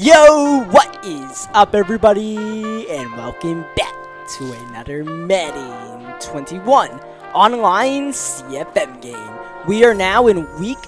Yo, what is up everybody, and welcome back to another Madden 21 online CFM game. We are now in week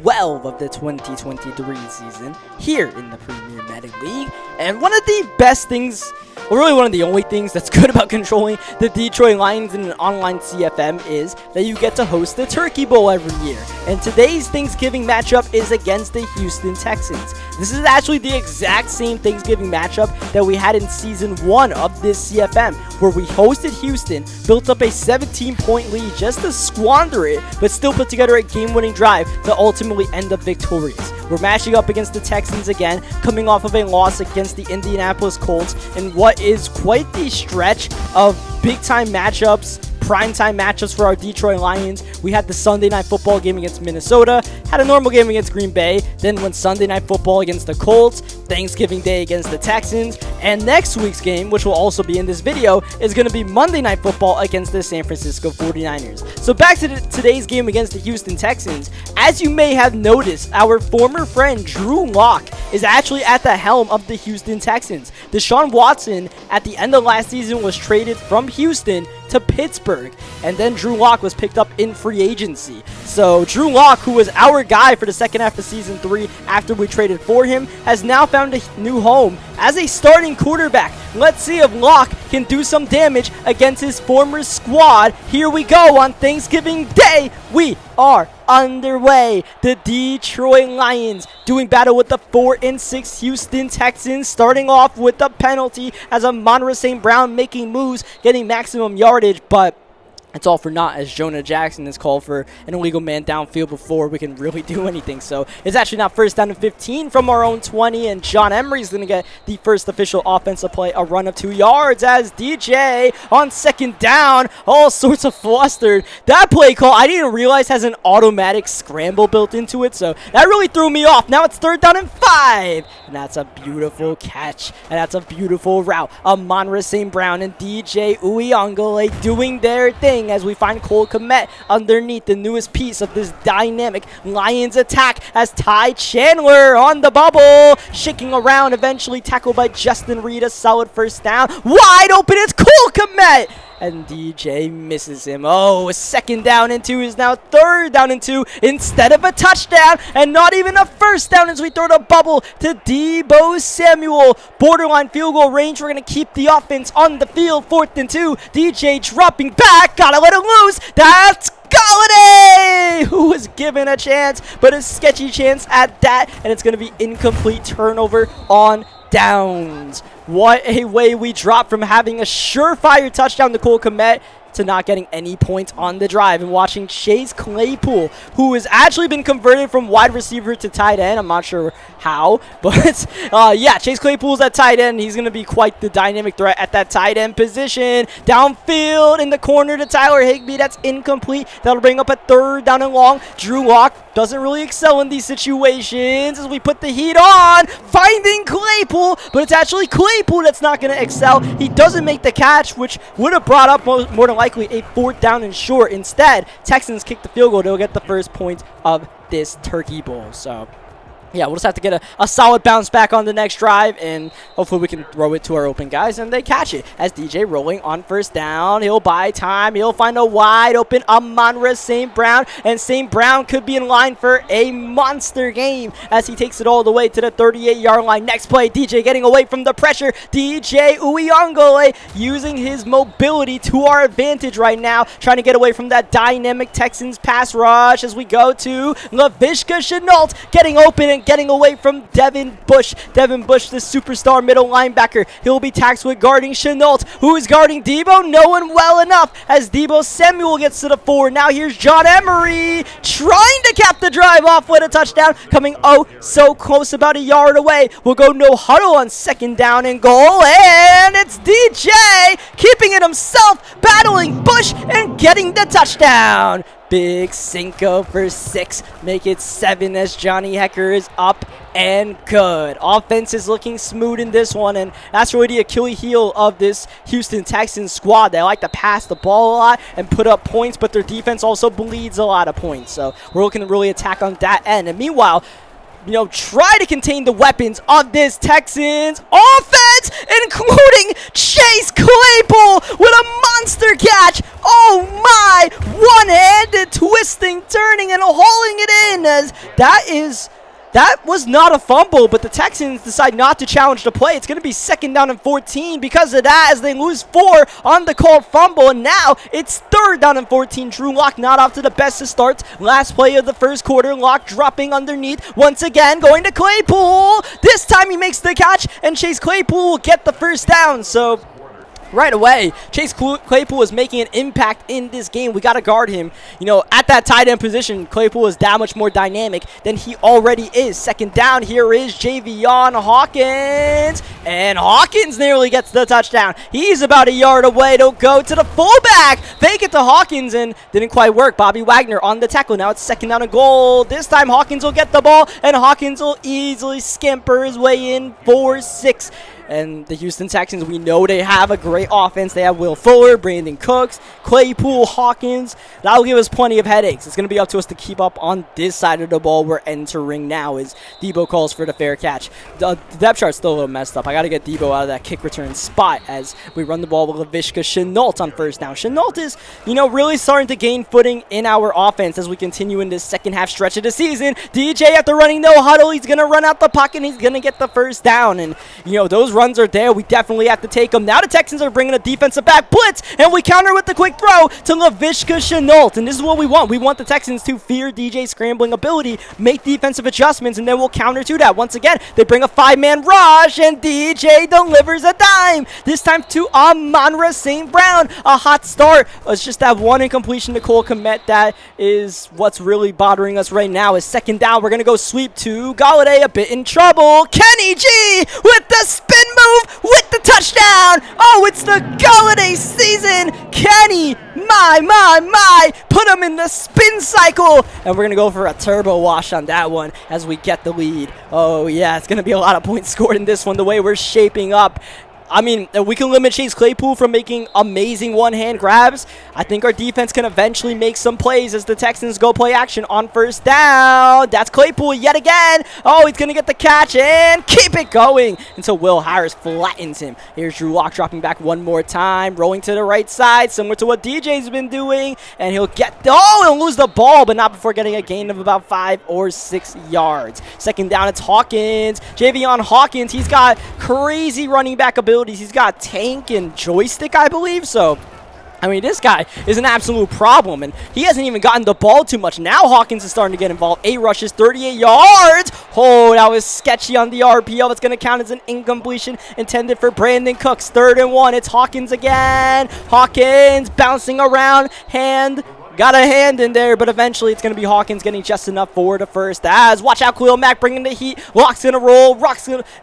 12 of the 2023 season here in the Premier Madden League, and one of the best things, well, really one of the only things that's good about controlling the Detroit Lions in an online CFM is that you get to host the Turkey Bowl every year. And today's Thanksgiving matchup is against the Houston Texans. This is actually the exact same Thanksgiving matchup that we had in Season 1 of this CFM, where we hosted Houston, built up a 17-point lead just to squander it, but still put together a game-winning drive to ultimately end up victorious. We're matching up against the Texans again, coming off of a loss against the Indianapolis Colts in what is quite the stretch of big-time matchups, primetime matchups for our Detroit Lions. We had the Sunday Night Football game against Minnesota, had a normal game against Green Bay, then went Sunday Night Football against the Colts, Thanksgiving Day against the Texans, and next week's game, which will also be in this video, is going to be Monday Night Football against the San Francisco 49ers. So back to today's game against the Houston Texans. As you may have noticed, our former friend Drew Lock is actually at the helm of the Houston Texans. Deshaun Watson at the end of last season was traded from Houston to Pittsburgh, and then Drew Lock was picked up in free agency. So Drew Lock, who was our guy for the second half of Season 3 after we traded for him, has now found a new home as a starting quarterback. Let's see if Lock can do some damage against his former squad. Here we go on Thanksgiving Day. We are underway. The Detroit Lions doing battle with the 4-6 Houston Texans, starting off with a penalty as Amon-Ra St. Brown making moves, getting maximum yardage, but it's all for naught as Jonah Jackson is called for an illegal man downfield before we can really do anything. So it's actually not first down and 15 from our own 20, and John Emery's going to get the first official offensive play, a run of 2 yards as DJ on second down, all sorts of flustered. That play call, I didn't realize has an automatic scramble built into it, so that really threw me off. Now it's third down and 5, and that's a beautiful catch, and that's a beautiful route. Amon-Ra St. Brown and DJ Uyongole doing their thing as we find Cole Kmet underneath, the newest piece of this dynamic Lions attack, as Ty Chandler on the bubble, shaking around, eventually tackled by Justin Reed, a solid first down. Wide open, it's Cole Kmet! And DJ misses him. Oh, second down and 2 is now third down and 2 instead of a touchdown, and not even a first down as we throw the bubble to Deebo Samuel. Borderline field goal range. We're going to keep the offense on the field. 4th and 2. DJ dropping back. Gotta let it loose. That's Galladay, who was given a chance, but a sketchy chance at that, and it's going to be incomplete turnover on downs. What a way we dropped from having a surefire touchdown to Cole Kmet to not getting any points on the drive, and watching Chase Claypool, who has actually been converted from wide receiver to tight end. I'm not sure how, but yeah, Chase Claypool's at tight end. He's going to be quite the dynamic threat at that tight end position. Downfield in the corner to Tyler Higbee. That's incomplete. That'll bring up a third down and long. Drew Lock doesn't really excel in these situations as we put the heat on, finding Claypool, but it's actually Claypool that's not going to excel. He doesn't make the catch, which would have brought up more than likely a 4th down and short. Instead, Texans kick the field goal. They'll get the first point of this Turkey Bowl. So yeah, we'll just have to get a solid bounce back on the next drive, and hopefully we can throw it to our open guys and they catch it. As DJ rolling on first down, he'll buy time. He'll find a wide open Amon-Ra St. Brown, and St. Brown could be in line for a monster game as he takes it all the way to the 38-yard line. Next play, DJ getting away from the pressure. DJ Uyongole using his mobility to our advantage right now, trying to get away from that dynamic Texans pass rush as we go to Laviska Shenault, getting open and getting away from Devin Bush. Devin Bush, the superstar middle linebacker. He'll be taxed with guarding Shenault. Who is guarding Deebo? No one well enough as Deebo Samuel gets to the 4. Now here's John Emery trying to cap the drive off with a touchdown. Coming oh so close, about a yard away. We'll go no huddle on second down and goal. And it's DJ keeping it himself, battling Bush and getting the touchdown. Big Cinco for 6. Make it 7 as Johnny Hekker is up and good. Offense is looking smooth in this one, and that's really the Achilles heel of this Houston Texans squad. They like to pass the ball a lot and put up points, but their defense also bleeds a lot of points. So we're looking to really attack on that end. And meanwhile, try to contain the weapons of this Texans offense, including Chase Claypool with a monster catch. Oh my, one-handed twisting, turning, and hauling it in, as that was not a fumble, but the Texans decide not to challenge the play. It's going to be 2nd down and 14 because of that, as they lose 4 on the called fumble, and now it's 3rd down and 14. Drew Lock not off to the best of starts. Last play of the first quarter, Lock dropping underneath. Once again, going to Claypool. This time he makes the catch, and Chase Claypool will get the first down. So right away, Chase Claypool is making an impact in this game. We got to guard him. At that tight end position, Claypool is that much more dynamic than he already is. 2nd down, here is Javion Hawkins, and Hawkins nearly gets the touchdown. He's about a yard away to go to the fullback. Fake it to Hawkins, and didn't quite work. Bobby Wagner on the tackle. Now it's 2nd down and goal. This time Hawkins will get the ball, and Hawkins will easily scamper his way in for 6. And the Houston Texans, we know they have a great offense. They have Will Fuller, Brandon Cooks, Claypool, Hawkins. That'll give us plenty of headaches. It's going to be up to us to keep up on this side of the ball we're entering now, as Debo calls for the fair catch. The depth chart's still a little messed up. I got to get Debo out of that kick return spot as we run the ball with Laviska Shenault on 1st down. Shenault is, really starting to gain footing in our offense as we continue in this second half stretch of the season. DJ after running no huddle, he's going to run out the pocket, and he's going to get the first down. And, those runs are there. We definitely have to take them. Now the Texans are bringing a defensive back blitz, and we counter with the quick throw to Laviska Shenault. And this is what we want. We want the Texans to fear DJ's scrambling ability, make defensive adjustments, and then we'll counter to that. Once again, they bring a 5-man rush, and DJ delivers a dime. This time to Amon-Ra St. Brown. A hot start. It's just that one incompletion to Cole Kmet. That is what's really bothering us right now. Is 2nd down. We're going to go sweep to Galladay. A bit in trouble. Kenny G with the spin move with the touchdown. Oh, it's the Galladay season. Kenny, my, put him in the spin cycle. And we're going to go for a turbo wash on that one as we get the lead. Oh, yeah, it's going to be a lot of points scored in this one, the way we're shaping up. I mean, we can limit Chase Claypool from making amazing one-hand grabs. I think our defense can eventually make some plays as the Texans go play action on 1st down. That's Claypool yet again. Oh, he's going to get the catch and keep it going until Will Harris flattens him. Here's Drew Lock dropping back one more time, rolling to the right side, similar to what DJ's been doing. And he'll lose the ball, but not before getting a gain of about 5 or 6 yards. 2nd down, it's Hawkins. Javion Hawkins, he's got crazy running back ability. He's got tank and joystick, I believe. So, I mean, this guy is an absolute problem, and he hasn't even gotten the ball too much. Now Hawkins is starting to get involved. 8 rushes, 38 yards. Oh, that was sketchy on the RPO. It's going to count as an incompletion intended for Brandon Cooks. 3rd and 1. It's Hawkins again. Hawkins bouncing around. Got a hand in there, but eventually it's going to be Hawkins getting just enough for the first. Watch out, Khalil Mack bringing the heat. Lock's going to roll.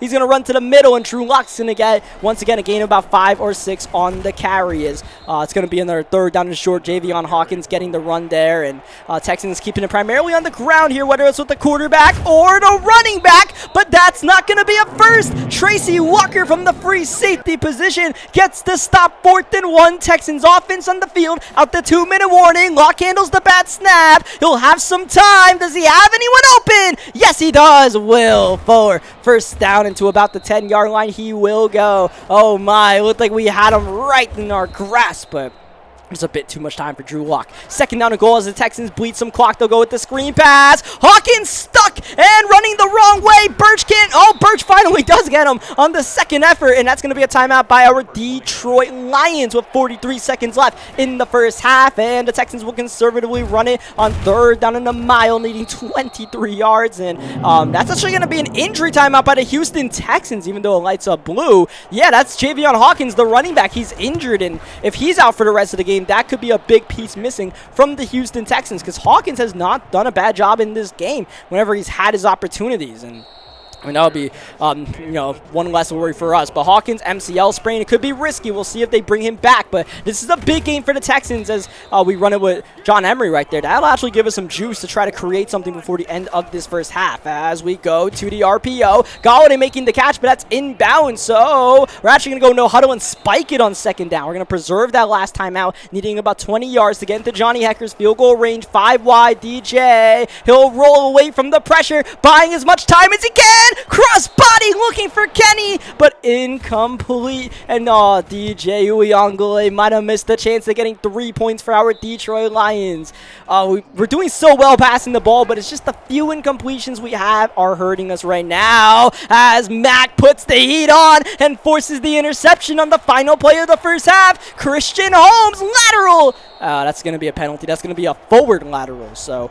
He's going to run to the middle, and Drew Lock's going to get, once again, a gain of about 5 or 6 on the carry. It's going to be another 3rd down and short. Javion Hawkins getting the run there, and Texans keeping it primarily on the ground here, whether it's with the quarterback or the running back, but that's not going to be a first. Tracy Walker from the free safety position gets the stop. 4th and 1. Texans offense on the field out the 2-minute warning. Lock handles the bat snap. He'll have some time. Does he have anyone open? Yes, he does. Will Fuller. 1st down into about the 10-yard line. He will go. Oh, my. It looked like we had him right in our grasp, but there's a bit too much time for Drew Lock. 2nd down and goal as the Texans bleed some clock. They'll go with the screen pass. Hawkins stuck and running the wrong way. Birch can't. Oh, Birch finally does get him on the 2nd effort, and that's going to be a timeout by our Detroit Lions with 43 seconds left in the first half, and the Texans will conservatively run it on 3rd down and a mile, needing 23 yards, and that's actually going to be an injury timeout by the Houston Texans, even though it lights up blue. Yeah, that's Javion Hawkins, the running back. He's injured, and if he's out for the rest of the game, that could be a big piece missing from the Houston Texans, because Hawkins has not done a bad job in this game whenever he's had his opportunities. And I mean, that would be, one less worry for us. But Hawkins, MCL sprain, it could be risky. We'll see if they bring him back. But this is a big game for the Texans as we run it with John Emery right there. That'll actually give us some juice to try to create something before the end of this first half. As we go to the RPO, Galladay making the catch, but that's inbound. So we're actually going to go no huddle and spike it on second down. We're going to preserve that last timeout, needing about 20 yards to get into Johnny Hecker's field goal range. 5 wide, DJ. He'll roll away from the pressure, buying as much time as he can. Cross body looking for Kenny, but incomplete. And DJ Uyongule might have missed the chance of getting 3 points for our Detroit Lions. We're doing so well passing the ball, but it's just the few incompletions we have are hurting us right now as Mac puts the heat on and forces the interception on the final play of the first half. Christian Holmes, lateral. That's going to be a penalty. That's going to be a forward lateral. So,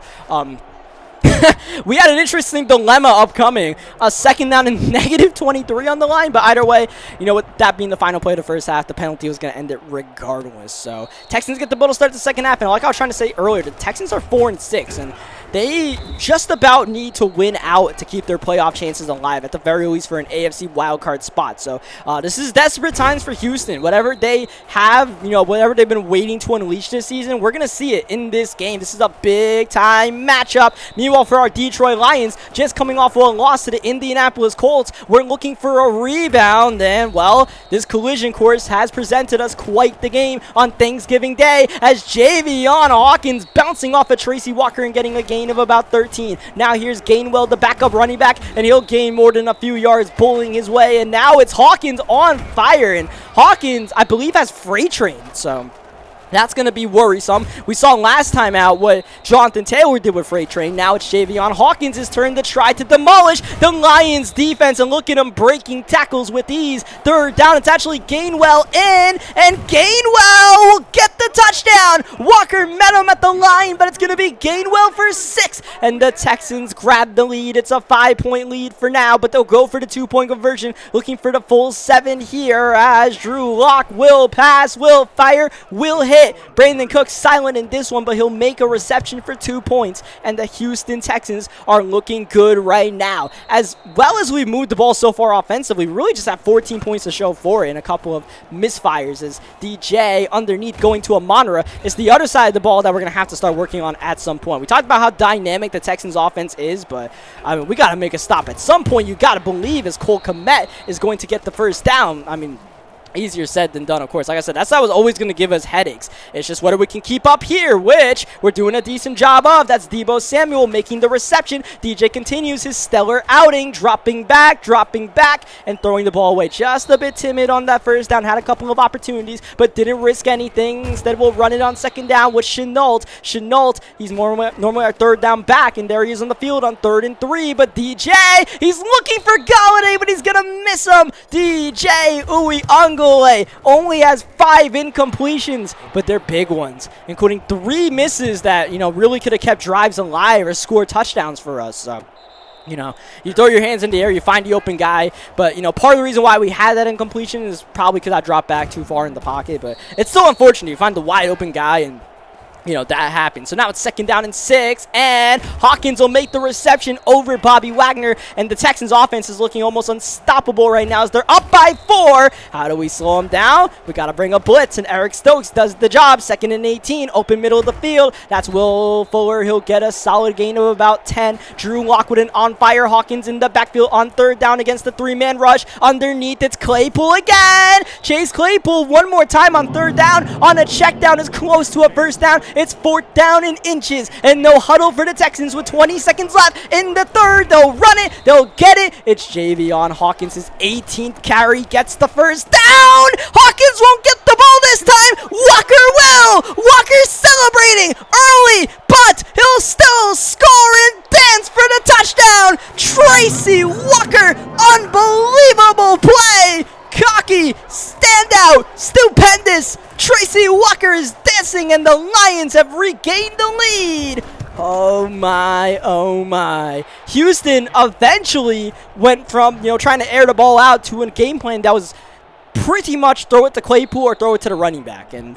we had an interesting dilemma upcoming. A second down and negative 23 on the line. But either way, with that being the final play of the first half, the penalty was going to end it regardless. So Texans get the ball to start the second half. And like I was trying to say earlier, the Texans are 4-6. And they just about need to win out to keep their playoff chances alive, at the very least for an AFC wildcard spot. So this is desperate times for Houston. Whatever they have, whatever they've been waiting to unleash this season, we're going to see it in this game. This is a big-time matchup. Meanwhile, for our Detroit Lions, just coming off a loss to the Indianapolis Colts, we're looking for a rebound. And, well, this collision course has presented us quite the game on Thanksgiving Day as Javion Hawkins bouncing off of Tracy Walker and getting a gain of about 13. Now here's Gainwell, the backup running back, and he'll gain more than a few yards bullying his way. And now it's Hawkins on fire. And Hawkins, I believe, has freight train. So that's going to be worrisome. We saw last time out what Jonathan Taylor did with Freight Train. Now it's Javion Hawkins' turn to try to demolish the Lions defense. And look at him breaking tackles with ease. Third down, it's actually Gainwell in. And Gainwell will get the touchdown. Walker met him at the line, but it's going to be Gainwell for 6. And the Texans grab the lead. It's a 5-point lead for now, but they'll go for the 2-point conversion. Looking for the full 7 here as Drew Lock will pass, will fire, will hit. Brandon Cook silent in this one, but he'll make a reception for 2 points. And the Houston Texans are looking good right now. As well as we've moved the ball so far offensively, we really just have 14 points to show for it and a couple of misfires as DJ underneath going to Amonra. It's the other side of the ball that we're going to have to start working on at some point. We talked about how dynamic the Texans offense is, but I mean, we got to make a stop. At some point, you got to believe as Cole Kmet is going to get the first down. I mean, easier said than done, of course. Like I said, that was always going to give us headaches. It's just whether we can keep up here, which we're doing a decent job of. That's Deebo Samuel making the reception. DJ continues his stellar outing, dropping back, and throwing the ball away. Just a bit timid on that first down. Had a couple of opportunities, but didn't risk anything. Instead, we'll run it on second down with Chenault. Chenault, he's normally our third down back, and there he is on the field on 3rd and 3. But DJ, he's looking for Galladay, but he's going to miss him. DJ Uyongule only has 5 incompletions, but they're big ones, including 3 misses that, really could have kept drives alive or scored touchdowns for us. So, you throw your hands in the air, you find the open guy. But, part of the reason why we had that incompletion is probably because I dropped back too far in the pocket. But it's still unfortunate. You find the wide open guy and that happened. So now it's 2nd down and 6, and Hawkins will make the reception over Bobby Wagner, and the Texans offense is looking almost unstoppable right now as they're up by 4. How do we slow them down? We got to bring a blitz, and Eric Stokes does the job. 2nd and 18, open middle of the field. That's Will Fuller. He'll get a solid gain of about 10. Drew Lockwood and on fire. Hawkins in the backfield on 3rd down against the 3-man rush. Underneath, it's Claypool again. Chase Claypool one more time on 3rd down on a check down is close to a first down. It's 4th down in inches, and no huddle for the Texans with 20 seconds left in the 3rd. They'll run it. They'll get it. It's Javion Hawkins. His 18th carry gets the first down. Hawkins won't get the ball this time. Walker will. Walker's celebrating early, but he'll still score and dance for the touchdown. Tracy Walker, unbelievable play. Cocky, standout, stupendous. Tracy Walker is dancing, and the Lions have regained the lead. Oh my, oh my. Houston eventually went from, trying to air the ball out to a game plan that was pretty much throw it to Claypool or throw it to the running back. And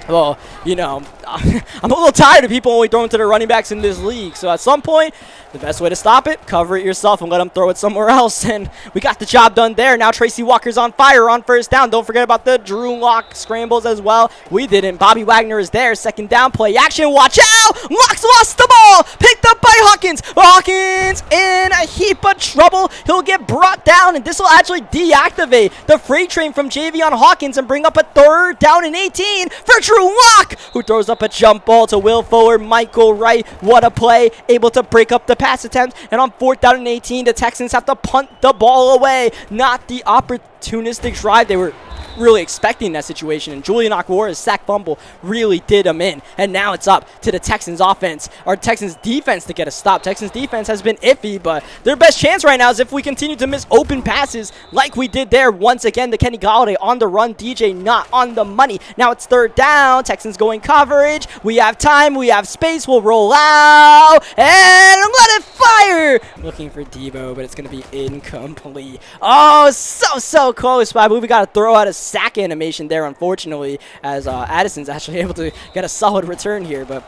well, you know, I'm a little tired of people only throwing to their running backs in this league. So at some point, the best way to stop it, cover it yourself and let them throw it somewhere else. And we got the job done there. Now Tracy Walker's on fire on first down. Don't forget about the Drew Lock scrambles as well. We didn't. Bobby Wagner is there. Second down play action. Watch out. Locks lost the ball. Picked up by Hawkins. Hawkins in a heap of trouble. He'll get brought down, and this will actually deactivate the freight train from Javion Hawkins and bring up a 3rd down and 18 for Drew Lock, who throws up a jump ball to Will Fuller. Michael Wright, what a play, able to break up the pass attempt. And on 4th down and 18, the Texans have to punt the ball away. Not the opportunistic drive they were really expecting that situation, and Julian Okwara's sack fumble really did him in. And now it's up to the Texans offense, or Texans defense, to get a stop. Texans defense has been iffy, but their best chance right now is if we continue to miss open passes like we did there. Once again, the Kenny Galladay on the run, DJ not on the money. Now it's 3rd down, Texans going coverage. We have time, we have space, we'll roll out and let it fire. Looking for Debo, but it's going to be incomplete. Oh, so close, but I believe we got to throw out a sack animation there, unfortunately, as Addison's actually able to get a solid return here. But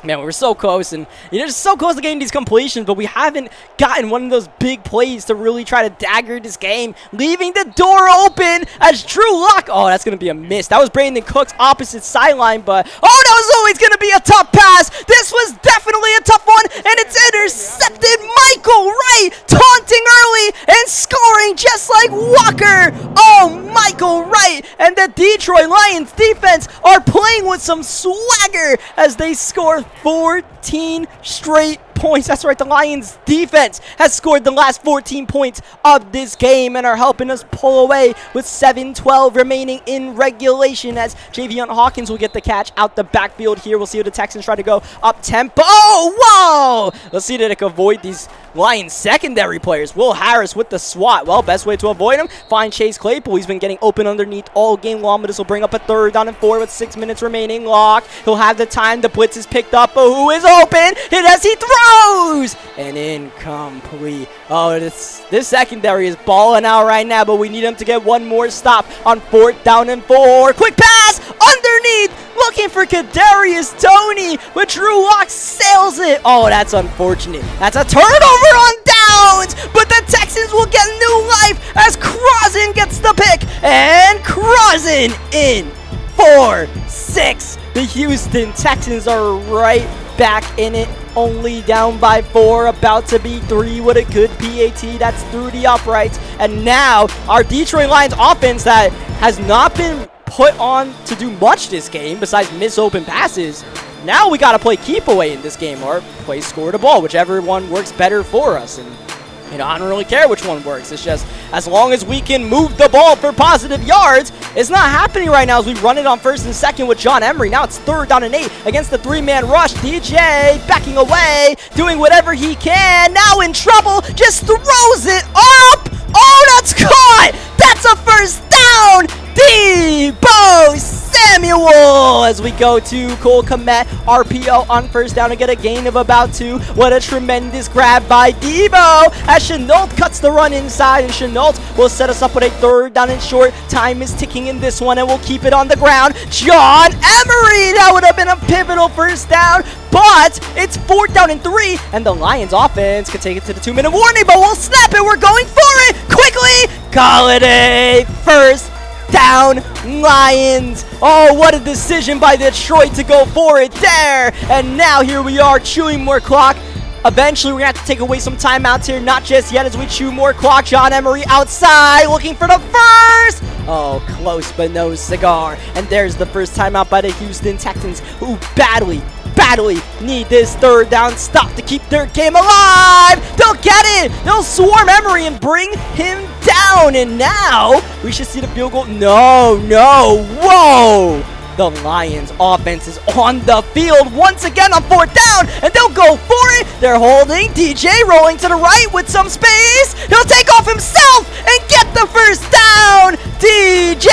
man, we were so close, and just so close to getting these completions, but we haven't gotten one of those big plays to really try to dagger this game, leaving the door open as Drew Lock. Oh, that's going to be a miss. That was Brandon Cook's opposite sideline, but oh, that was always going to be a tough pass. This was definitely a tough one, and it's intercepted. Michael Wright taunting early and scoring just like Walker. Oh, Michael Wright and the Detroit Lions defense are playing with some swagger as they score 14 straight points. That's right, the Lions defense has scored the last 14 points of this game and are helping us pull away with 7:12 remaining in regulation, as Javion Hawkins will get the catch out the backfield here. We'll see if the Texans try to go up tempo. Oh, whoa! Let's see if they can avoid these Lions secondary players. Will Harris with the swat. Well, best way to avoid him, find Chase Claypool. He's been getting open underneath all game long, but this will bring up a 3rd down and 4 with 6 minutes remaining. Lock, he'll have the time. The blitz is picked up, but who is open? Hit as he throws! And incomplete. Oh, this secondary is balling out right now, but we need him to get one more stop on 4th down and 4. Quick pass underneath, looking for Kadarius Toney, but Drew Lock sails it. Oh, that's unfortunate. That's a turnover on downs, but the Texans will get new life as Crossan gets the pick, and Crossan in for 6. The Houston Texans are right back in it, only down by 4, about to be 3 with a good PAT. That's through the uprights. And now our Detroit Lions offense, that has not been put on to do much this game besides miss open passes, now we got to play keep away in this game, or play score the ball, whichever one works better for us. And I don't really care which one works. It's just as long as we can move the ball for positive yards. It's not happening right now as we run it on 1st and 2nd with John Emery. Now it's 3rd down and 8 against the 3-man rush. DJ backing away, doing whatever he can. Now in trouble, just throws it up. Oh, that's caught. That's a 1st down. Debo Samuel as we go to Cole Kmet. RPO on 1st down to get a gain of about 2. What a tremendous grab by Debo as Chenault cuts the run inside, and Chenault will set us up with a 3rd down and short. Time is ticking in this one, and we'll keep it on the ground. John Emery, that would have been a pivotal 1st down, but it's 4th down and 3, and the Lions offense can take it to the 2-minute warning, but we'll snap it. We're going for it quickly. Galladay, 1st down, Lions. Oh, what a decision by Detroit to go for it there. And now here we are chewing more clock. Eventually, we're going to have to take away some timeouts here. Not just yet as we chew more clock. John Emery outside looking for the 1st. Oh, close but no cigar. And there's the 1st timeout by the Houston Texans, who badly need this 3rd down stop to keep their game alive. They'll get it. They'll swarm Emery and bring him down. And now we should see the field goal. No. Whoa. The Lions offense is on the field once again on 4th down, and they'll go for it. They're holding. DJ rolling to the right with some space. He'll take off himself and get the 1st down. DJ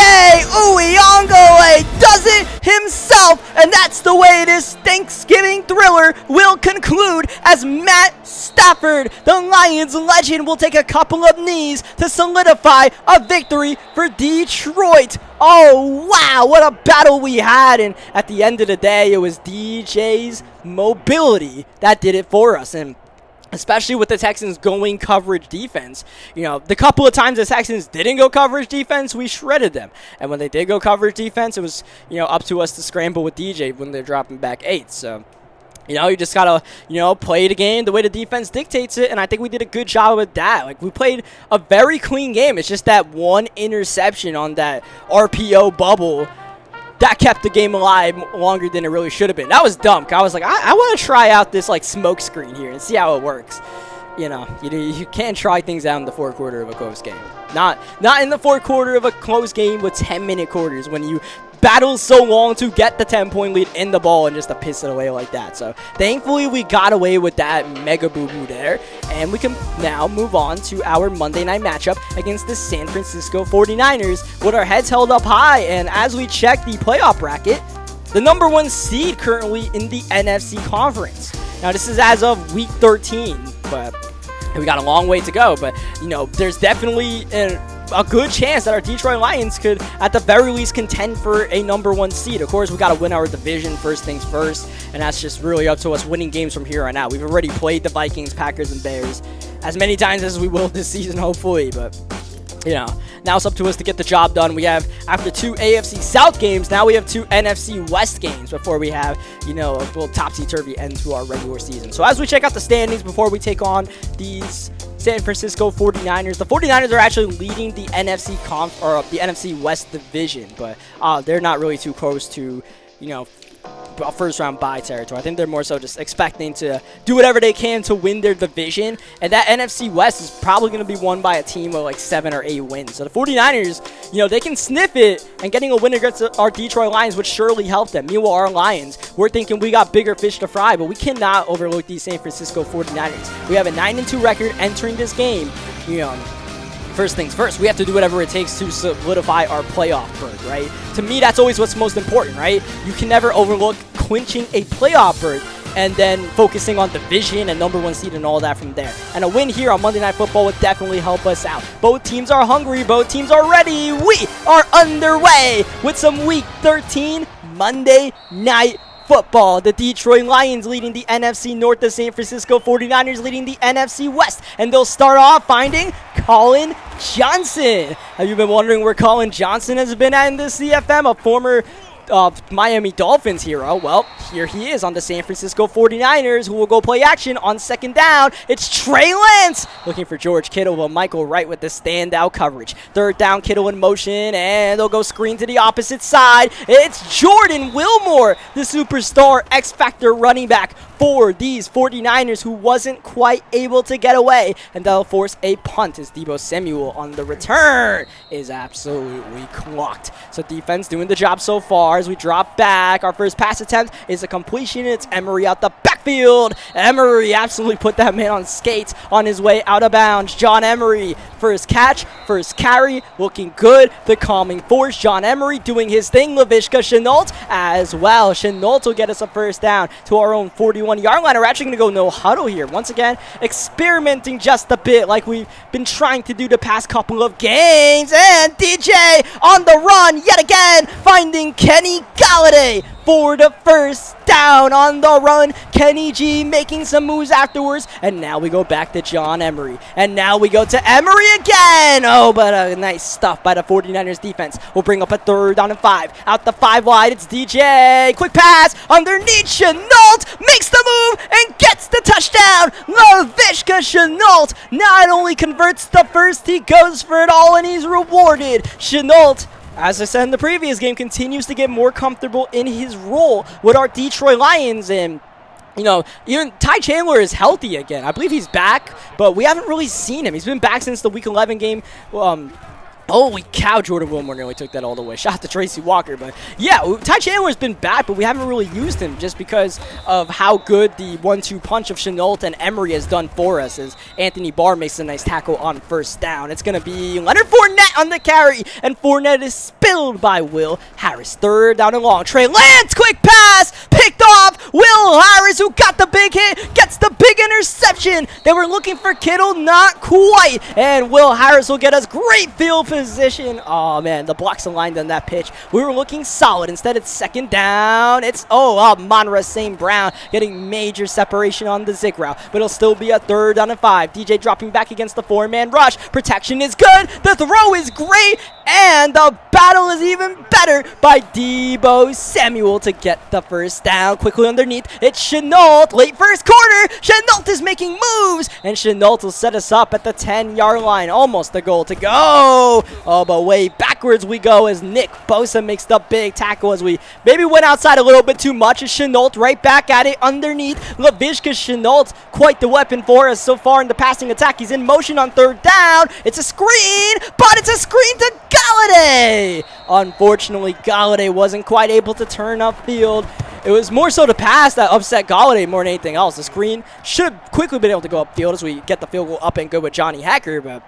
Uyongale does it himself, and that's the way this Thanksgiving thriller will conclude as Matt Stafford, the Lions legend, will take a couple of knees to solidify a victory for Detroit. Oh, wow, what a battle we had. And at the end of the day, it was DJ's mobility that did it for us. And especially with the Texans going coverage defense, you know, the couple of times the Texans didn't go coverage defense, we shredded them. And when they did go coverage defense, it was, you know, up to us to scramble with DJ when they're dropping back 8. So, you know, you just got to, you know, play the game the way the defense dictates it, and I think we did a good job with that. Like, we played a very clean game. It's just that one interception on that RPO bubble that kept the game alive longer than it really should have been. That was dumb. I was like, I want to try out this, like, smoke screen here and see how it works. You know, you can't try things out in the fourth quarter of a close game. Not in the fourth quarter of a close game with 10-minute quarters when you battle so long to get the 10-point lead in the ball and just to piss it away like that. So thankfully we got away with that mega boo-boo there, and we can now move on to our Monday night matchup against the San Francisco 49ers with our heads held up high. And as we check the playoff bracket, the number 1 seed currently in the NFC conference. Now this is as of week 13, but we got a long way to go. But you know, there's definitely a good chance that our Detroit Lions could, at the very least, contend for a number 1 seed. Of course, we got to win our division first things first, and that's just really up to us winning games from here on out. We've already played the Vikings, Packers, and Bears as many times as we will this season, hopefully, but you know, now it's up to us to get the job done. We have, after 2 AFC South games, now we have 2 NFC West games before we have, you know, a little topsy-turvy end to our regular season. So as we check out the standings before we take on these San Francisco 49ers, the 49ers are actually leading the NFC West division, but they're not really too close to, you know, first round bye territory. I think they're more so just expecting to do whatever they can to win their division, and that NFC West is probably going to be won by a team of like 7 or 8 wins. So the 49ers, you know, they can sniff it, and getting a win against our Detroit Lions would surely help them. Meanwhile, our Lions, we're thinking we got bigger fish to fry, but we cannot overlook these San Francisco 49ers. We have a 9-2 record entering this game. You know, first things first, we have to do whatever it takes to solidify our playoff berth, right? To me, that's always what's most important, right? You can never overlook clinching a playoff berth and then focusing on division and number 1 seed and all that from there. And a win here on Monday Night Football would definitely help us out. Both teams are hungry. Both teams are ready. We are underway with some Week 13 Monday Night Football. The Detroit Lions leading the NFC North, the San Francisco 49ers leading the NFC West. And they'll start off finding Colin Johnson. Have you been wondering where Colin Johnson has been at in the CFM? A former Miami Dolphins hero. Well, here he is on the San Francisco 49ers, who will go play action on second down. It's Trey Lance looking for George Kittle, but Michael Wright with the standout coverage. Third down, Kittle in motion, and they'll go screen to the opposite side. It's Jordan Wilmore, the superstar X-Factor running back for these 49ers, who wasn't quite able to get away, and that'll force a punt as Deebo Samuel on the return is absolutely clocked. So defense doing the job so far as we drop back. Our first pass attempt is a completion. It's Emery out the backfield. Emery absolutely put that man on skates on his way out of bounds. John Emery, first catch, first carry, looking good. The calming force. John Emery doing his thing. Laviska Shenault as well. Shenault will get us a first down to our own 41-yard line. We're actually going to go no huddle here. Once again, experimenting just a bit like we've been trying to do the past couple of games. And DJ on the run yet again, finding Kenny Galladay for the first down on the run. Kenny G making some moves afterwards, and now we go back to John Emery, and now we go to Emery again. Oh, but a nice stuff by the 49ers defense. We'll bring up a 3rd down and 5. Out the 5 wide, it's DJ. Quick pass underneath. Shenault makes the move and gets the touchdown. Laviska Shenault not only converts the first, he goes for it all, and he's rewarded. Shenault, as I said in the previous game, continues to get more comfortable in his role with our Detroit Lions. And, you know, even Ty Chandler is healthy again. I believe he's back, but we haven't really seen him. He's been back since the Week 11 game. Holy cow, Jordan Wilmore nearly took that all the way. Shout out to Tracy Walker. But yeah, Ty Chandler's been back, but we haven't really used him just because of how good the 1-2 punch of Shenault and Emery has done for us, as Anthony Barr makes a nice tackle on first down. It's going to be Leonard Fournette on the carry, and Fournette is spilled by Will Harris. 3rd down and long. Trey Lance, quick pass, picked off, Will Harris, who got the big hit, gets the big interception. They were looking for Kittle, not quite. And Will Harris will get us great field position. Oh, man, the blocks aligned on that pitch. We were looking solid. Instead, it's second down. It's, Monra St. Brown getting major separation on the zig route. But it'll still be a 3rd down and 5. DJ dropping back against the 4-man rush. Protection is good. The throw is great. And the battle is even better by Deebo Samuel to get the first down. Quickly underneath, it's Chenault. Late first quarter, Chenault is making moves. And Chenault will set us up at the 10-yard line. Almost the goal to go. Oh, but way backwards we go as Nick Bosa makes the big tackle as we maybe went outside a little bit too much. As Chenault right back at it underneath. Laviska Chenault, quite the weapon for us so far in the passing attack. He's in motion on 3rd down. It's a screen, but it's a screen to Galladay. Unfortunately, Galladay wasn't quite able to turn upfield. It was more so the pass that upset Galladay more than anything else. The screen should have quickly been able to go upfield as we get the field goal up and good with Johnny Hacker, but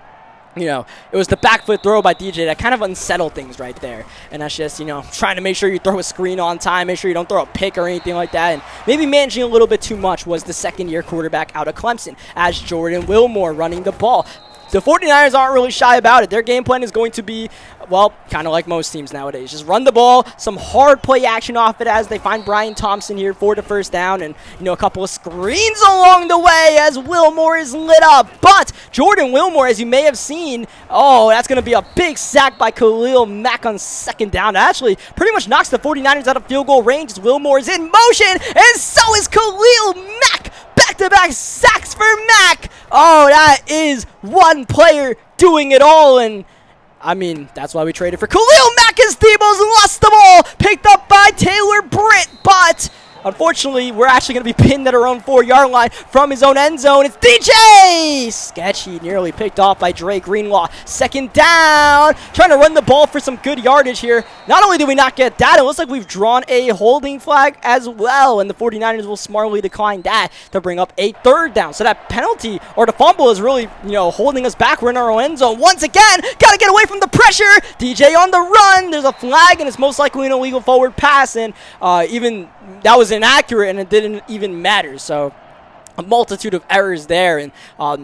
it was the back foot throw by DJ that kind of unsettled things right there. And that's just, trying to make sure you throw a screen on time, make sure you don't throw a pick or anything like that. And maybe managing a little bit too much was the second-year quarterback out of Clemson as Jordan Wilmore running the ball. The 49ers aren't really shy about it. Their game plan is going to be, well, kind of like most teams nowadays. Just run the ball, some hard play action off it as they find Brian Thompson here for the first down, and, a couple of screens along the way as Wilmore is lit up. But Jordan Wilmore, as you may have seen, that's going to be a big sack by Khalil Mack on 2nd down. That actually pretty much knocks the 49ers out of field goal range as Wilmore is in motion, and so is Khalil Mack. Back-to-back sacks for Mack. Oh, that is one player doing it all, and that's why we traded for Khalil Mack as Deebo's lost the ball. Picked up by Taylor Britt, but unfortunately, we're actually going to be pinned at our own 4-yard line from his own end zone. It's DJ! Sketchy, nearly picked off by Dre Greenlaw. 2nd down. Trying to run the ball for some good yardage here. Not only did we not get that, it looks like we've drawn a holding flag as well, and the 49ers will smartly decline that to bring up a 3rd down. So that penalty, or the fumble, is really, holding us back. We're in our own end zone. Once again, got to get away from the pressure. DJ on the run. There's a flag, and it's most likely an illegal forward pass, and even that was inaccurate, and it didn't even matter. So a multitude of errors there, and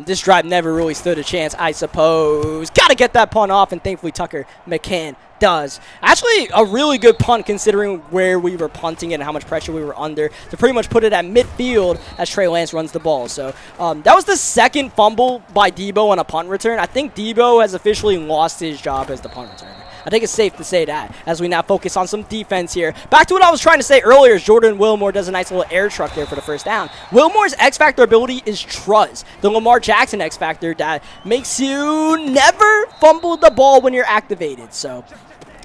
this drive never really stood a chance, I suppose. Got to get that punt off, and thankfully Tucker McCann does. Actually, a really good punt considering where we were punting it and how much pressure we were under to pretty much put it at midfield as Trey Lance runs the ball. So that was the 2nd fumble by Deebo on a punt return. I think Deebo has officially lost his job as the punt returner. I think it's safe to say that as we now focus on some defense here. Back to what I was trying to say earlier, Jordan Wilmore does a nice little air truck there for the first down. Wilmore's X-Factor ability is Truz, the Lamar Jackson X-Factor that makes you never fumble the ball when you're activated. So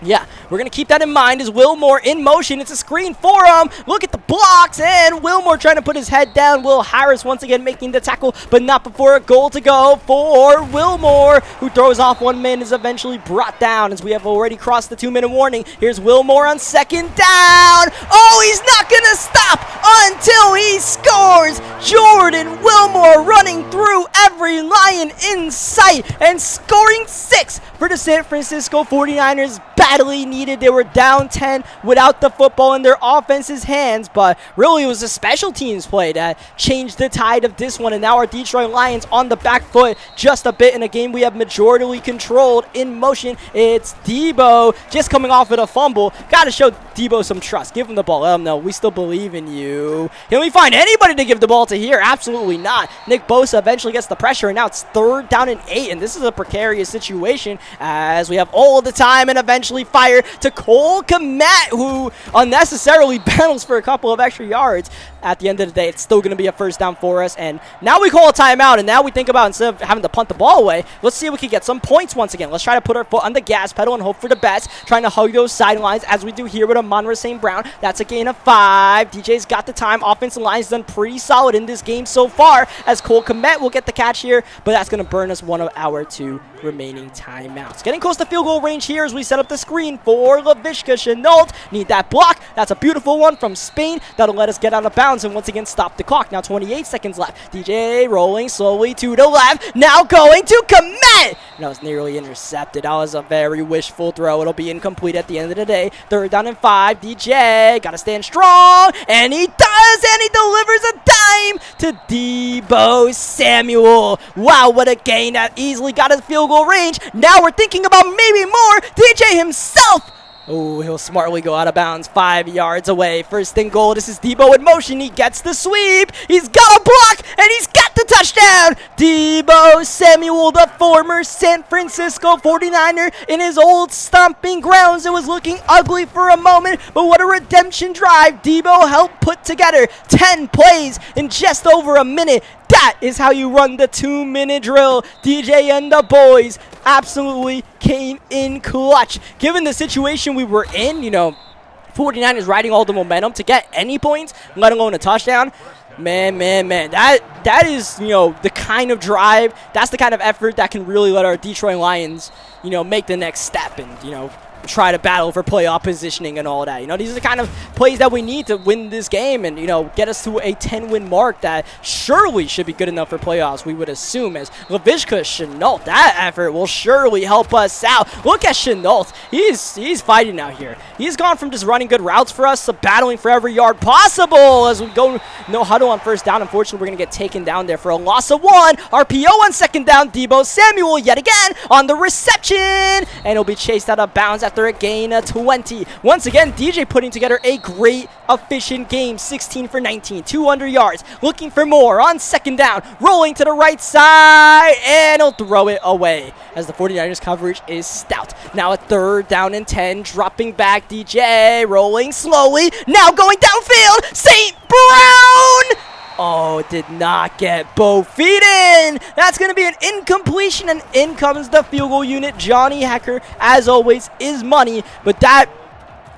yeah, we're going to keep that in mind as Wilmore in motion. It's a screen for him. Look at the blocks, and Wilmore trying to put his head down. Will Harris once again making the tackle, but not before a goal to go for Wilmore, who throws off one man, is eventually brought down as we have already crossed the 2-minute warning. Here's Wilmore on 2nd down. Oh, he's not going to stop until he scores. Jordan Wilmore running through every Lion in sight and scoring 6 for the San Francisco 49ers. Badly needed. They were down 10 without the football in their offense's hands, but really it was a special teams play that changed the tide of this one, and now our Detroit Lions on the back foot just a bit in a game we have majority controlled. In motion, it's Deebo just coming off of a fumble. Got to show Deebo some trust. Give him the ball. Let him know we still believe in you. Can we find anybody to give the ball to here? Absolutely not. Nick Bosa eventually gets the pressure, and now it's 3rd down and 8, and this is a precarious situation as we have all the time and eventually fire to Cole Kmet, who unnecessarily battles for a couple of extra yards. At the end of the day, it's still going to be a 1st down for us, and now we call a timeout, and now we think about, instead of having to punt the ball away, let's see if we can get some points once again. Let's try to put our foot on the gas pedal and hope for the best, trying to hug those sidelines as we do here with Amon-Ra St. Brown. That's a gain of 5. DJ's got the time. Offensive line's done pretty solid in this game so far, as Cole Kmet will get the catch here, but that's going to burn us one of our 2 remaining timeouts. Getting close to field goal range here as we set up the screen for Laviska Chenault. Need that block. That's a beautiful one from Spain. That'll let us get out of bounds and once again stop the clock. Now 28 seconds left. DJ rolling slowly to the left. Now going to Kmet. That was nearly intercepted. That was a very wishful throw. It'll be incomplete at the end of the day. 3rd down and 5. DJ got to stand strong, and he does, and he delivers a dime to Deebo Samuel. Wow, what a gain. That easily got his field goal range. Now we're thinking about maybe more. DJ himself. Oh, he'll smartly go out of bounds 5 yards away. First and goal. This is Deebo in motion. He gets the sweep. He's got a block, and he's got the touchdown. Deebo Samuel, the former San Francisco 49er, in his old stomping grounds. It was looking ugly for a moment, but what a redemption drive Deebo helped put together. 10 plays in just over a minute. That is how you run the 2-minute drill. DJ and the boys absolutely came in clutch. Given the situation we were in, 49ers riding all the momentum to get any points, let alone a touchdown. Man, that is, the kind of drive, that's the kind of effort that can really let our Detroit Lions, make the next step and, try to battle for playoff positioning and all that. These are the kind of plays that we need to win this game and, get us to a 10-win mark that surely should be good enough for playoffs, we would assume, as Laviska Shenault, that effort will surely help us out. Look at Shenault. He's fighting out here. He's gone from just running good routes for us to battling for every yard possible as we go no huddle on first down. Unfortunately, we're going to get taken down there for a loss of 1. RPO on second down. Deebo Samuel yet again on the reception, and he'll be chased out of bounds after a gain of 20. Once again, DJ putting together a great, efficient game. 16 for 19, 200 yards. Looking for more on second down. Rolling to the right side, and he'll throw it away as the 49ers coverage is stout. Now a third down and 10. Dropping back DJ. Rolling slowly. Now going downfield. St. Brown. Oh, did not get both feet in. That's going to be an incompletion, and in comes the field goal unit. Johnny Hecker, as always, is money, but that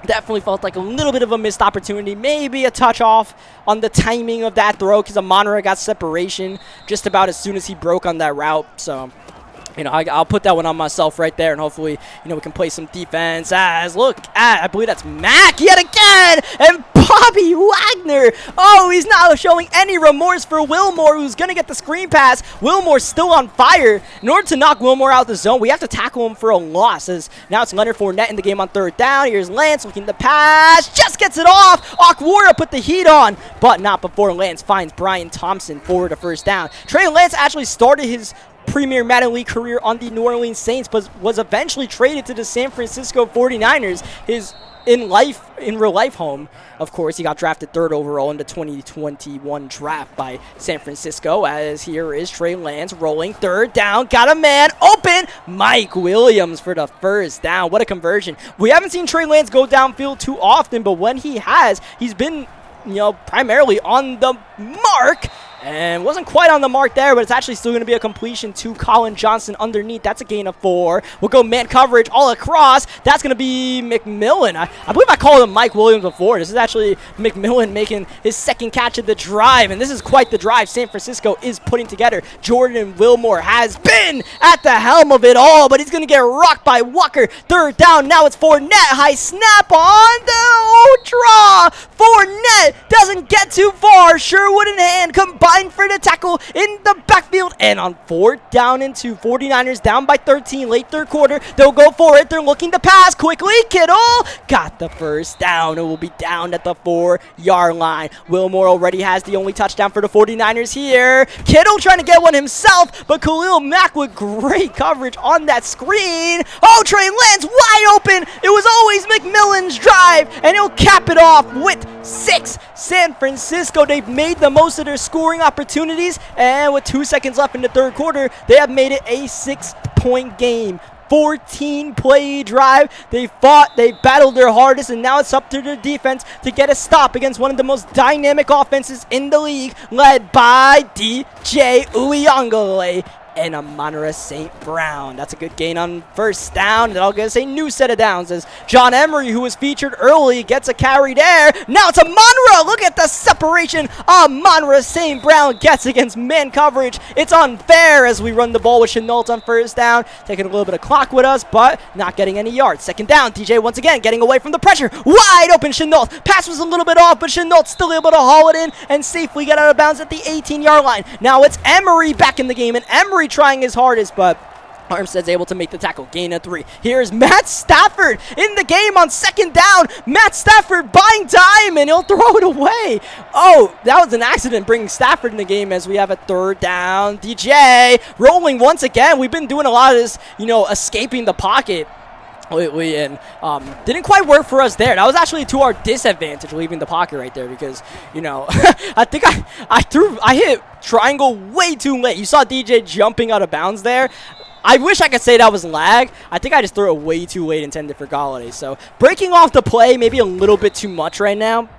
definitely felt like a little bit of a missed opportunity. Maybe a touch off on the timing of that throw because Amon-Ra got separation just about as soon as he broke on that route. So, I'll put that one on myself right there, and hopefully, we can play some defense. I believe that's Mack yet again, and Bobby Wagner. Oh, he's not showing any remorse for Wilmore, who's going to get the screen pass. Wilmore's still on fire. In order to knock Wilmore out of the zone, we have to tackle him for a loss, as now it's Leonard Fournette in the game on third down. Here's Lance looking to pass, just gets it off. Okwara put the heat on, but not before Lance finds Brian Thompson for the first down. Trey Lance actually started his Premier Madden League career on the New Orleans Saints, but was eventually traded to the San Francisco 49ers, his in real life home. Of course, he got drafted 3rd overall in the 2021 draft by San Francisco, as here is Trey Lance rolling third down, got a man open, Mike Williams for the first down. What a conversion. We haven't seen Trey Lance go downfield too often, but when he has, he's been, primarily on the mark. And wasn't quite on the mark there, but it's actually still going to be a completion to Colin Johnson underneath. That's a gain of 4. We'll go man coverage all across. That's going to be McMillan. I believe I called him Mike Williams before. This is actually McMillan making his second catch of the drive, and this is quite the drive San Francisco is putting together. Jordan Wilmore has been at the helm of it all, but he's going to get rocked by Walker. Third down. Now it's Fournette. High snap on the draw. Fournette doesn't get too far. Sherwood in hand. Combined for the tackle in the backfield, and on fourth down and 2, 49ers down by 13 late third quarter. They'll go for it. They're looking to pass quickly. Kittle got the first down. It will be down at the 4-yard line. Wilmore already has the only touchdown for the 49ers here. Kittle trying to get one himself, but Khalil Mack with great coverage on that screen. Oh, Trey Lance wide open. It was always McMillan's drive, and he'll cap it off with 6. San Francisco, they've made the most of their scoring opportunities, and with 2 seconds left in the third quarter, they have made it a 6-point game. 14-play drive. They fought, they battled their hardest, and now it's up to their defense to get a stop against one of the most dynamic offenses in the league, led by DJ Uyunglele and Amon-Ra St. Brown. That's a good gain on first down, and I'll get a new set of downs as John Emery, who was featured early, gets a carry there. Now it's Amon-Ra. Look at the separation Amon-Ra St. Brown gets against man coverage. It's unfair as we run the ball with Shenault on first down, taking a little bit of clock with us, but not getting any yards. Second down, DJ once again getting away from the pressure. Wide open Shenault. Pass was a little bit off, but Shenault still able to haul it in and safely get out of bounds at the 18-yard line. Now it's Emery back in the game, and Emery trying his hardest, but Armstead's able to make the tackle, gain of 3. Here's Matt Stafford in the game on 2nd down. Matt Stafford buying time, and he'll throw it away. Oh, that was an accident bringing Stafford in the game as we have a 3rd down. DJ rolling once again. We've been doing a lot of this, escaping the pocket. Didn't quite work for us there. That was actually to our disadvantage, leaving the pocket right there, because I think I hit triangle way too late. You saw DJ jumping out of bounds there. I wish I could say that was lag. I think I just threw it way too late, intended for Galladay. So breaking off the play maybe a little bit too much right now.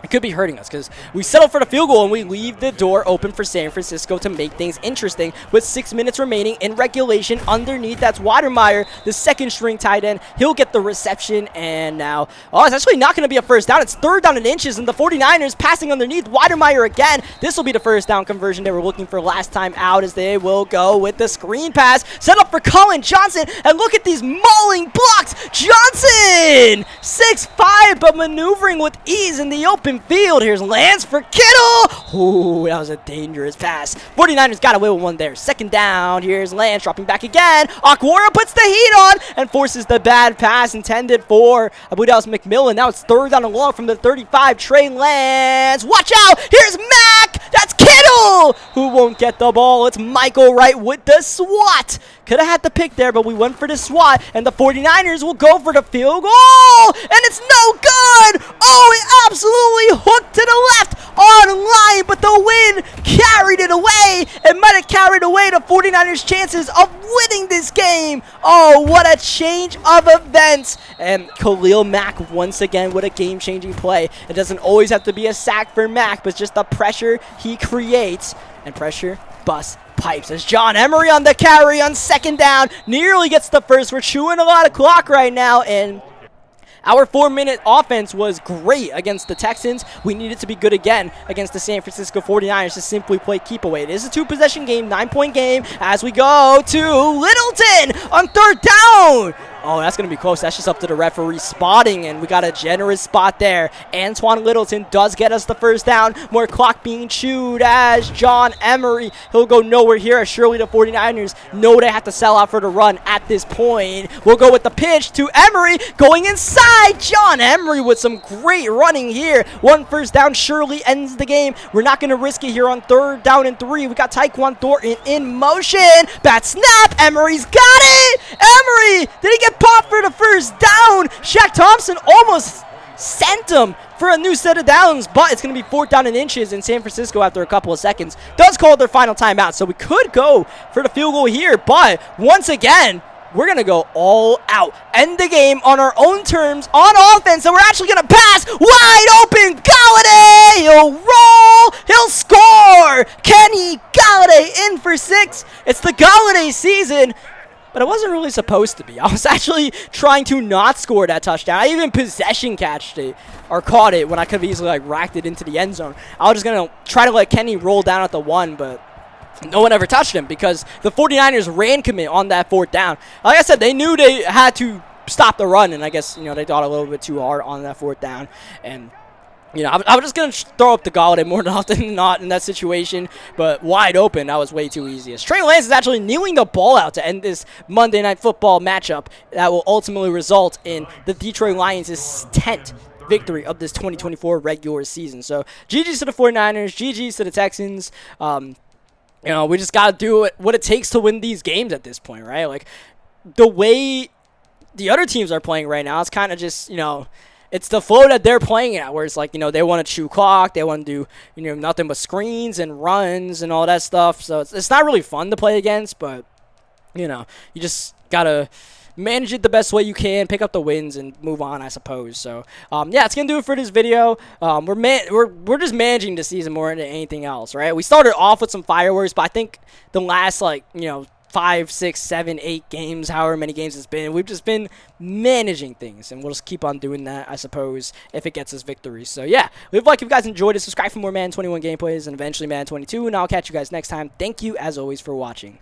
It could be hurting us because we settle for the field goal and we leave the door open for San Francisco to make things interesting with 6 minutes remaining in regulation. Underneath, that's Watermeyer, the 2nd string tight end. He'll get the reception, and now, it's actually not going to be a first down. It's 3rd down and inches, and the 49ers passing underneath. Watermeyer again. This will be the first down conversion they were looking for last time out, as they will go with the screen pass. Set up for Cullen Johnson, and look at these mauling blocks. Johnson, 6'5", but maneuvering with ease in the open field. Here's Lance for Kittle. Ooh, that was a dangerous pass. 49ers got away with one there. 2nd down. Here's Lance dropping back again. Okwara puts the heat on and forces the bad pass intended for, I believe that was McMillan. Now it's 3rd down and long from the 35. Trey Lance. Watch out. Here's Mack. That's Kittle, who won't get the ball. It's Michael Wright with the swat. Could have had the pick there, but we went for the swat, and the 49ers will go for the field goal, and it's no good. Oh, it absolutely hooked to the left on line, but the wind carried it away. It might have carried away the 49ers' chances of winning this game. Oh, what a change of events. And Khalil Mack once again with a game-changing play. It doesn't always have to be a sack for Mack, but just the pressure he creates, and pressure busts pipes as John Emery on the carry on 2nd down nearly gets the first. We're chewing a lot of clock right now, and our 4-minute offense was great against the Texans. We needed to be good again against the San Francisco 49ers to simply play keep away. It is a 2-possession game, 9-point game as we go to Littleton on 3rd down. Oh, that's going to be close. That's just up to the referee spotting, and we got a generous spot there. Antoine Littleton does get us the first down. More clock being chewed as John Emery. He'll go nowhere here as surely the 49ers know they have to sell out for the run at this point. We'll go with the pitch to Emery going inside. John Emery with some great running here. 1 first down surely ends the game. We're not going to risk it here on 3rd down and 3. We got Tyquan Thornton in motion. Bat snap. Emery's got it. Emery, did he get popped for the first down? Shaq Thompson almost sent him for a new set of downs, but it's going to be 4th down and inches, and San Francisco, after a couple of seconds, does call their final timeout. So we could go for the field goal here, but once again, we're going to go all out. End the game on our own terms on offense, and we're actually going to pass wide open. Galladay, he'll roll, he'll score. Kenny Galladay in for 6. It's the Galladay season. But it wasn't really supposed to be. I was actually trying to not score that touchdown. I even possession catched it or caught it when I could have easily racked it into the end zone. I was just going to try to let Kenny roll down at the 1, but no one ever touched him because the 49ers ran commit on that 4th down. Like I said, they knew they had to stop the run, and I guess, they thought a little bit too hard on that 4th down. And I was just going to throw up the Galladay more often than not in that situation, but wide open, that was way too easy. As Trey Lance is actually kneeling the ball out to end this Monday Night Football matchup that will ultimately result in the Detroit Lions' 10th victory of this 2024 regular season. So, GG's to the 49ers, GG's to the Texans. We just got to do what it takes to win these games at this point, right? Like, the way the other teams are playing right now, it's kind of just, it's the flow that they're playing at, where it's like, they want to chew clock, they want to do, nothing but screens and runs and all that stuff. So it's not really fun to play against, but, you just got to manage it the best way you can, pick up the wins, and move on, I suppose. So, it's going to do it for this video. We're just managing the season more than anything else, right? We started off with some fireworks, but I think the last, 5, 6, 7, 8 games, however many games it's been, we've just been managing things, and we'll just keep on doing that, I suppose, if it gets us victories. So yeah, leave a like if you guys enjoyed it, subscribe for more Madden 21 gameplays, and eventually Madden 22, and I'll catch you guys next time. Thank you, as always, for watching.